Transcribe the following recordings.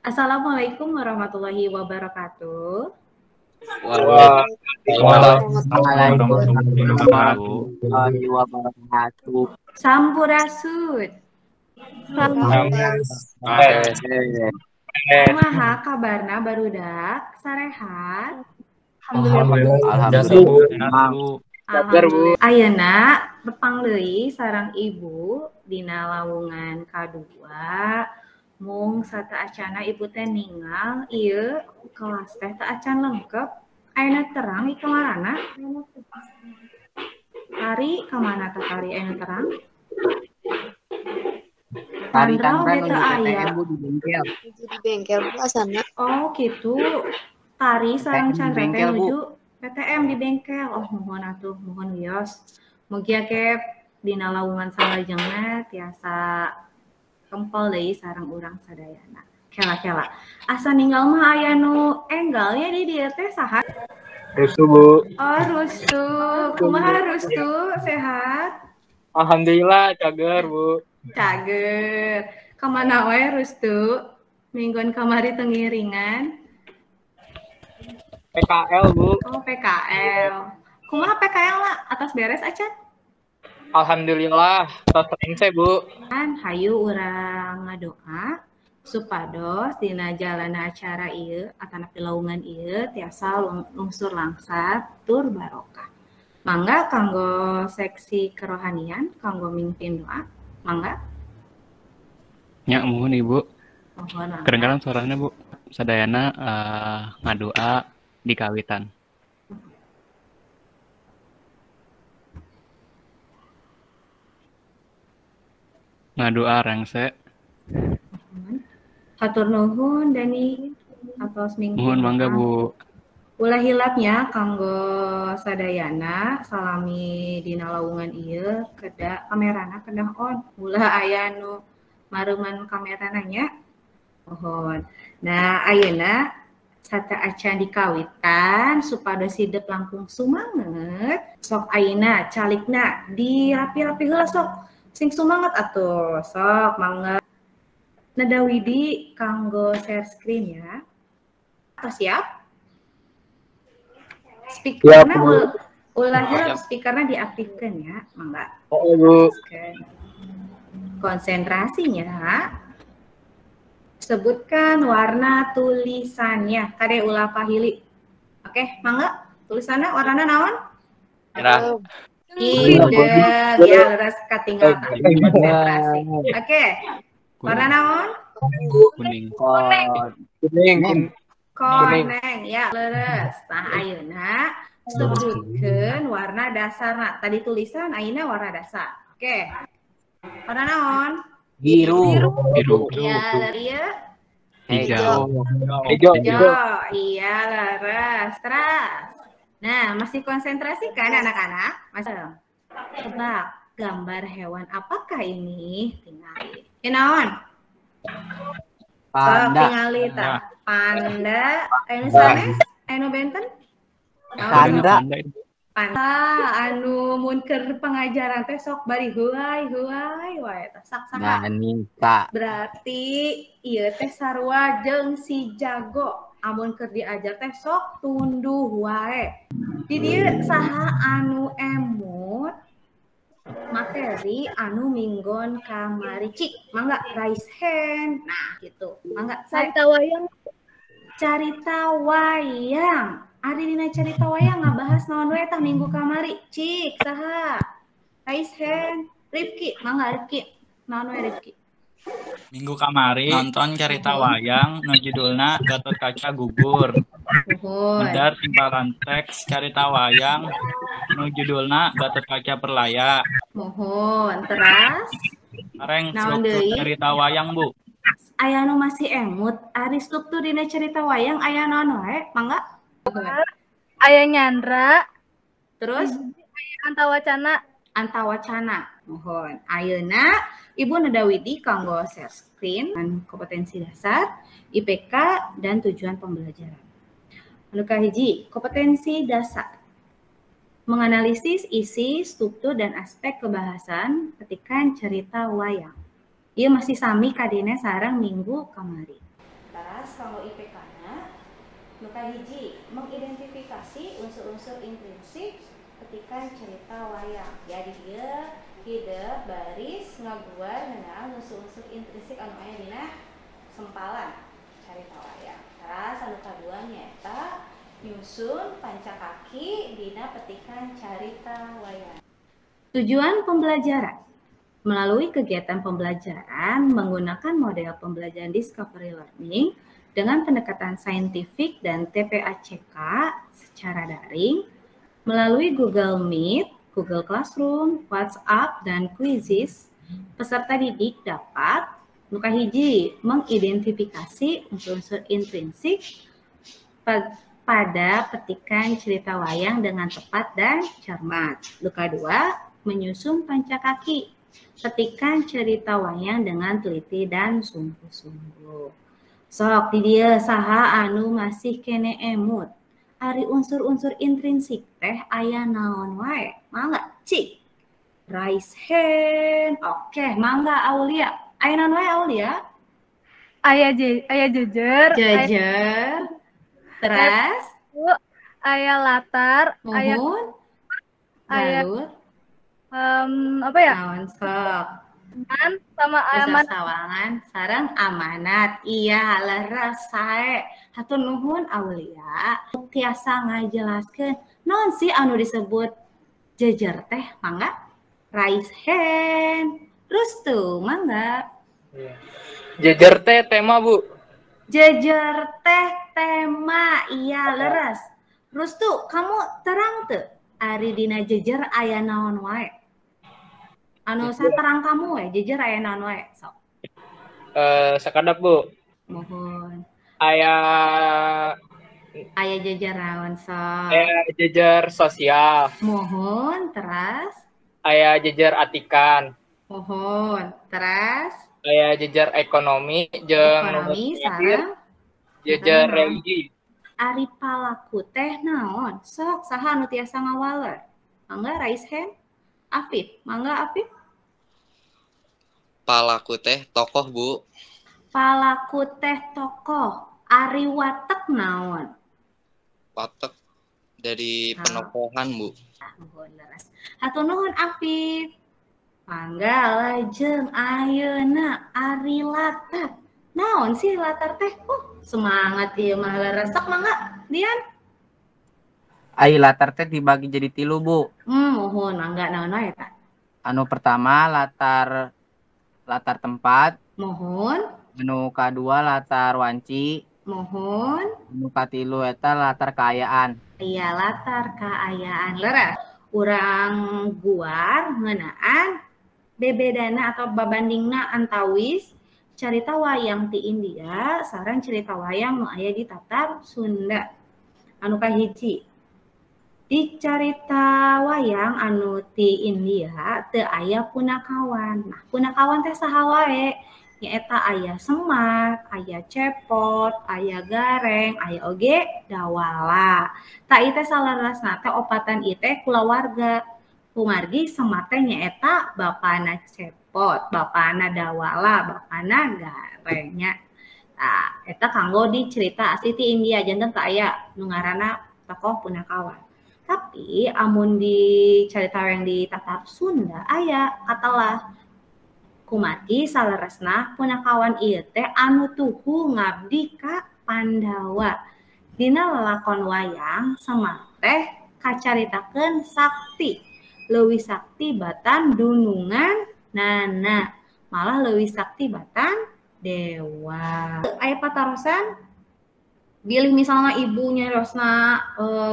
Assalamualaikum warahmatullahi wabarakatuh. Waalaikumsalam warahmatullahi wabarakatuh. Sampurasun. Kumaha kabarna barudak? Sarehat? Alhamdulillah. Alhamdulillah. Ayeuna tepang deui sareng ibu dina lawungan kadua. Mung sata acana ibu teh ninggal ieu kelas teh teu acan lengkep. Ayeuna terang ieu ngaranna? Tari ka mana teh tari ayeuna terang? Tari kan Tandra di teu aya. PTM Bu di bengkel. Di bengkel Bu asana. Oh gitu. Tari sareng PTM di Chandra teh bengkel, Bu. nuju PTM di bengkel. Oh mohon atuh, mohon wios. Mugia ke dina lawungan salajengna tiasa kempel deui sareng urang sadayana. Kela-kela. Asa ninggal mah aya nu enggal ya di dieu teh saha? Rusu Bu. Oh Rustu. Kumaha Rustu? Sehat? Alhamdulillah cager Bu. Cager. Kamana wae Rustu? Mingguan kamari teu ngiringan. PKL Bu. Oh PKL. Kumaha PKL lah? Atas beres acan? Alhamdulillah terus Bu. Kan hayu urang ngadoa supados dina jalana acara ieu atanapi lawungan ieu tiasa lungsur langsat tur barokah. Mangga kanggo seksi kerohanian kanggo mimpin doa. Mangga. Ya mohon Ibu. Mohon. Kedengaran suaranya Bu. Sadayana ngadoa di kawitan. Ngadoa rengse. Hatur nuhun Dani atos minggu. Mohon mangga Bu. Ulah hilapnya kanggo sadayana salami dina lawungan ieu kedah kamerana kedah on. Ulah aya nu mareman kamerana nya. Mohon. Nah, ayeuna sata acan dikawitan supados hidup langkung sumanget. Sok ayeuna calikna dirapi-rapi heula sok. Sing sumanget atuh. Sok mangga. Nadawidi kanggo share screen ya. Atau siap? Speakerna ulah hilap speakerna diaktifkan ya, mangga. Oh Bu. Konsentrasinya. Sebutkan warna tulisannya. Kade ulah pahili. Oke, mangga. Tulisannya warnana naon? Merah. Hidung. Ya, leres katinggal konsentrasi. Oke. Warna naon? Kuning. Kuning. Koneng. Ya, leres. Nah, ayeuna sebutkeun warna dasarna. Tadi tulisan ayeuna warna dasar. Oke. Warna naon? Biru. Ya, ieu Hijau. Hijau. iya leres. Teras. Nah, masih konsentrasi kan anak-anak? Masih. Tebak gambar hewan apakah ini? Tingali. Naon? Panda. Tingali ta. Panda. Anu sanes? Anu benten? Panda. Panda. Anu mun keur pengajaran teh sok bari heuai wae teh sak-sak. Nyanita. Berarti ieu teh sarua jeung si jago. Amun keur diajar teh sok tunduh wae. Di dieu saha anu emut materi anu minggon kamari cik. Mangga raise hand. Nah, gitu. Mangga Carita wayang. Carita wayang. Ari dina carita wayang ngabahas naon we tah minggu kamari? Cik, saha? Raise hand. Rifki, mangga Rifki. Naon we Rifki? Minggu kamari nonton carita wayang nu judulna Gatot Kaca Gugur. Medar timpalan teks carita wayang nu judulna Gatot Kaca Perlaya. Mohon, teras. Areng Naon struktur deui? carita wayang Bu. Aya nu masih emut. Ari struktur dina cerita wayang aya naon wae? Mangga. Aya nyandra. Terus Antawacana. antawacana. Mohon. Ayeuna Ibu Nadawidi kanggo share screen dan kompetensi dasar, IPK dan tujuan pembelajaran. Anu kahiji, kompetensi dasar. Menganalisis isi, struktur dan aspek kebahasan petikan cerita wayang. Ieu masih sami kadine sareng minggu kamari. Teras tugas kanggo IPK-na. Nu kahiji, mengidentifikasi unsur-unsur intrinsik petikan cerita wayang. Jadi dia hidup baris ngaguar ngeunaan unsur-unsur intrinsik anu aya dina sempalan carita wayang. Terus anu kadua nyaeta nyusun pancakaki dina petikan carita wayang. Tujuan pembelajaran. Melalui kegiatan pembelajaran menggunakan model pembelajaran discovery learning dengan pendekatan saintifik dan TPACK secara daring, melalui Google Meet, Google Classroom, WhatsApp, dan Quizzes, peserta didik dapat nu kahiji mengidentifikasi unsur-unsur intrinsik pada petikan cerita wayang dengan tepat dan cermat. Nu kadua, menyusun pancakaki petikan cerita wayang dengan teliti dan sungguh-sungguh. Sok di dieu saha anu masih kene emut. Ari unsur-unsur intrinsik teh aya naon wae? Mangga cik. Raise hand. Oke, mangga Aulia. Aya naon wae Aulia? Aya jejer. Jejer. Terus Aya latar. Aya mohon. aya Galut. apa ya? Naon sok. Sama aman. Sawangan sareng amanat. Iya, leres sae. Hatur nuhun Aulia. Tiasa ngajelaskeun naon sih anu disebut jejer teh? Mangga raise hand. Rustu, mangga. Jejer teh tema, Bu. Jejer teh tema. Iya, leres. Rustu, kamu terang teu ari dina jejer aya naon wae? Anu saterang kamu we, jejer aya naon wae? Sok. Sakadap, Bu. Mohon. Aya Jejer naon sok? jejer sosial. Mohon, teras. Aya jejer atikan. Mohon, teras. Aya jejer ekonomi jeung Ekonomi sareng jejer religi. ari palaku teh naon? Sok saha anu tiasa ngawaler? Mangga raise hand. Afif, mangga Afif. Palaku teh tokoh, Bu. Palaku teh tokoh. Ari watek naon? Watek dari penokohan, Bu. Mohon leres. Hatur nuhun Afif. Mangga lajeng ayeuna ari latar. Naon sih latar teh? Semangat ieu mah leres. Sok mangga Dian. Ai latar teh dibagi jadi 3, Bu. Mohon mangga naon wae eta? Anu pertama latar tempat, Mohon. anu kadua latar wanci, Mohon. anu katilu eta latar kaayaan. Iya, latar kaayaan. Leres. Urang guar ngeunaan bebedana atau babandingna antawis carita wayang ti India sareng cerita wayang nu aya di tatar Sunda. Anu kahiji, di carita wayang anu ti India teu aya punakawan. Nah, punakawan teh saha wae? Nyaeta aya Semar, aya Cepot, aya Gareng, aya oge Dawala. Ta ieu teh salarasna teh opatan ieu teh kulawarga. Kumargi Semar teh nyaeta bapana Cepot, bapana Dawala, bapana Gareng nya. Tah, eta kanggo di cerita asli ti India janten teu aya nu ngaranna tokoh punakawan. Tapi amun di carita yang di tatar Sunda aya katalah kumargi saleresna punakawan ieu teh anu tuhu ngabdi ka Pandawa. Dina lelakon wayang Semar teh kacaritakeun sakti. Leuwih sakti batan dunungan nana. Malah leuwih sakti batan dewa. Aya patarosan bilih misalnya ibunya rosna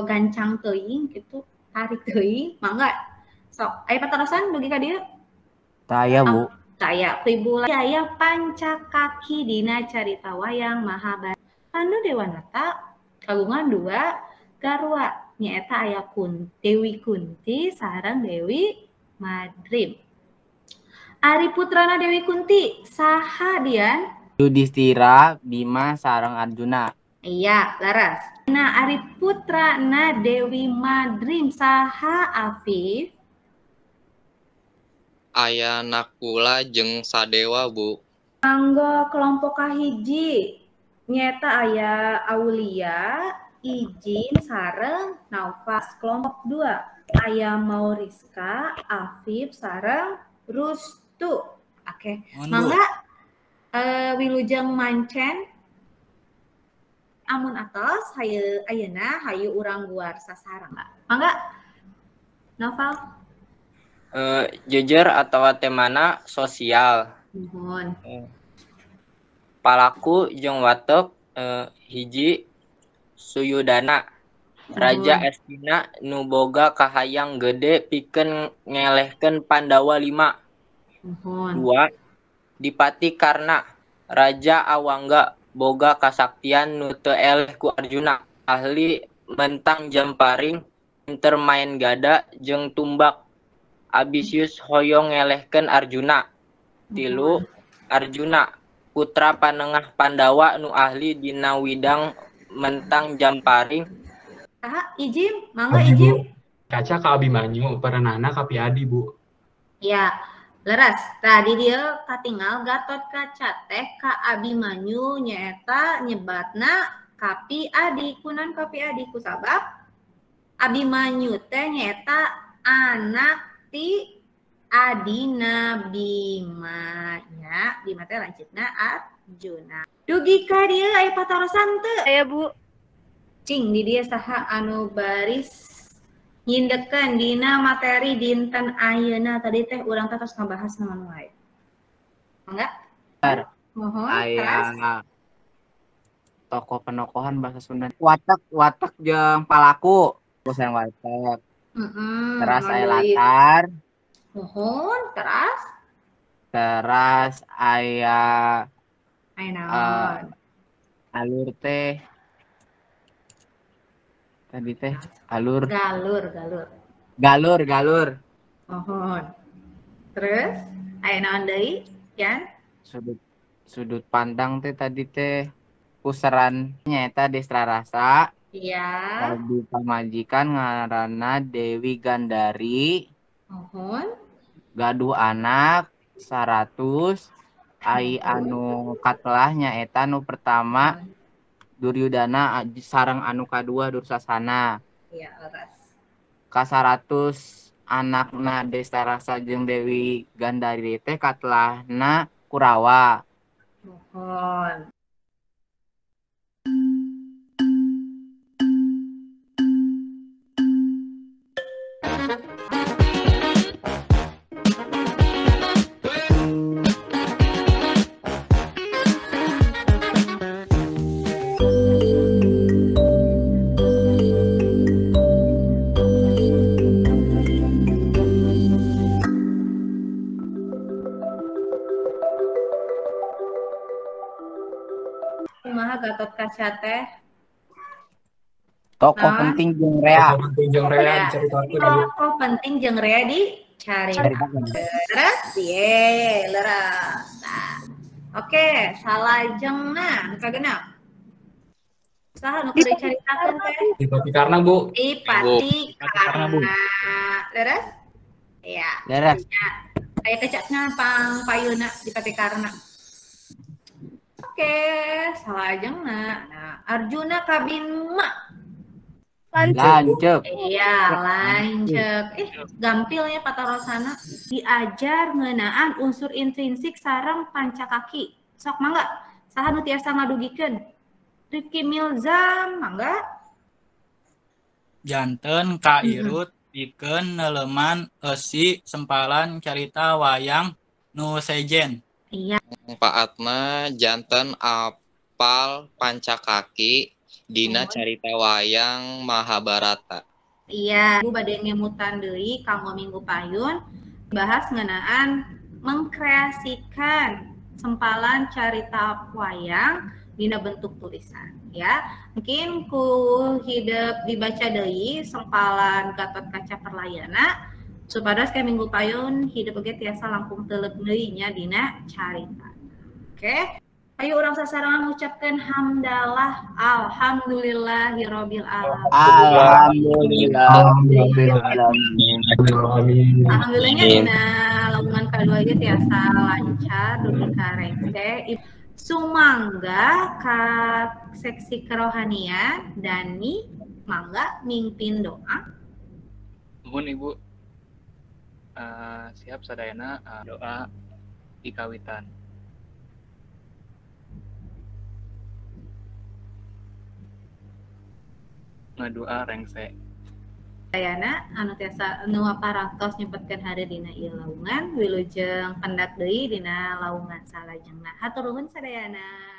gancang teuing gitu, tarik teuing, mangga sok aya patarosan dugi ka dieu? Taya, Bu. Taya ku ibu aya pancakaki dina carita wayang Mahabharata. Pandu Dewanata kagungan 2 garwa nyaeta aya Dewi Kunti sareng Dewi Madrim. Ari putrana Dewi Kunti saha Dian? Yudhistira, Bima sareng Arjuna. Iya, laras. Nah, ari putra na Dewi Madrim saha Afif? Aya Nakula jeung Sadewa, Bu. Kanggo kelompok kahiji nyata aya Aulia, Ijin, sareng Naufas. Kelompok 2 aya Mauriska, Afif, sareng Rustu. Oke, mangga wilujeng mancen amun atos hayu ayeuna hayu urang guar sasarang. Mangga Novel. Jejer atau temana sosial. Mohon. Palaku jeung watek hiji Suyudana. Raja Estina nu boga kahayang gede pikeun ngelehkeun Pandawa 5. Mohon. 2 Dipati Karna. Raja Awangga boga kasaktian nu teu eleh ku Arjuna. Ahli mentang jamparing, pinter main gada jeung tumbak. Abisius hoyong ngelehkeun Arjuna. 3 Arjuna putra panengah Pandawa nu ahli dina widang mentang jamparing. Ijim, mangga Ijim. Kaca ka Abimanyu, perenana ka Piadi, Bu. Ya, leres. Tadi dia katinggal Gatot Kaca teh ka Abimanyu nyaeta nyebatna Kapi Adi. Kunan Kapi Adi ku sabab Abimanyu teh nyaeta anak ti Adina Bima nya. Bima teh lanceutna Arjuna. Dugi ka dieu aya patarosan teu? Aya, Bu. Cing di dia saha anu baris nyindekeun dina materi dinten ayeuna tadi teh urang teh tos ngabahas naon wae. Mangga? Mohon. Aya tokoh penokohan bahasa Sunda. Watek jeung Palaku. Kusen watek. Teras aya latar. Mohon, teras. Teras aya naon? Alur teh. Tadi teh alur. Galur. Mohon. Terus aya naon deui? Yan? Sudut pandang teh tadi teh puseran nyaeta Destra Rasa. Iya. Di pamajikan ngaranna Dewi Gandari. Mohon. Gaduh anak 100. Ai anu katelah nyaeta nu pertama Duryudana sareng anu kadua Dursasana. Iya, leres. Ka 100 anakna Destra Rasa jeung Dewi Gandari teh katelahna Kurawa. Mohon. Kumaha Gatot Kaca teh? Tokoh penting jeung rea. Tokoh penting jeung rea dicaritakeun. Leres? Ye, leres. Nah. Oke, salajengna nu kagenep. Saha nu keur dicaritakeun teh? Dipati Karna, Bu. Dipati Karna. Leres? Iya. Leres. Aya kecapna payuna Dipati Karna. Oke, salajengna. Nah, Arjuna ka Bima. Lanceuk. Iya, lanceuk. Gampilnya patarosana diajar ngeunaan unsur intrinsik sareng pancakaki. Sok mangga. Saha nu tiasa ngadugikeun? Rifki Milzam, mangga. Janten ka Irut pikeun neuleman eusi sempalan carita wayang nu sejen. Iya. Manfaatna janten apal pancakaki dina carita wayang Mahabharata. Iya, Bu bade ngemutan deui kanggo minggu payun bahas ngeunaan mengkreasikan sempalan carita wayang dina bentuk tulisan ya. Mungkin ku hidup dibaca deui sempalan Gatot Kaca Perlayana supados ke minggu payun hidup oge tiasa langkung teuleuk deui nya dina carita. Oke. Ayo orang sasarangan mengucapkan hamdalah alhamdulillahirabbil alamin. Alhamdulillahnya dina lamungan kadua ieu tiasa lancar dugi karengse. Sumangga ka seksi kerohanian Dani mangga mimpin doa. Nuhun Ibu. Siap sadayana doa dikawitan. Ngadua rengse. Sadayana anu tiasa nu parantos nyempetkeun hari dina ieu laungan wilujeng pendak deui dina laungan salajengna. Hatur nuhun sadayana.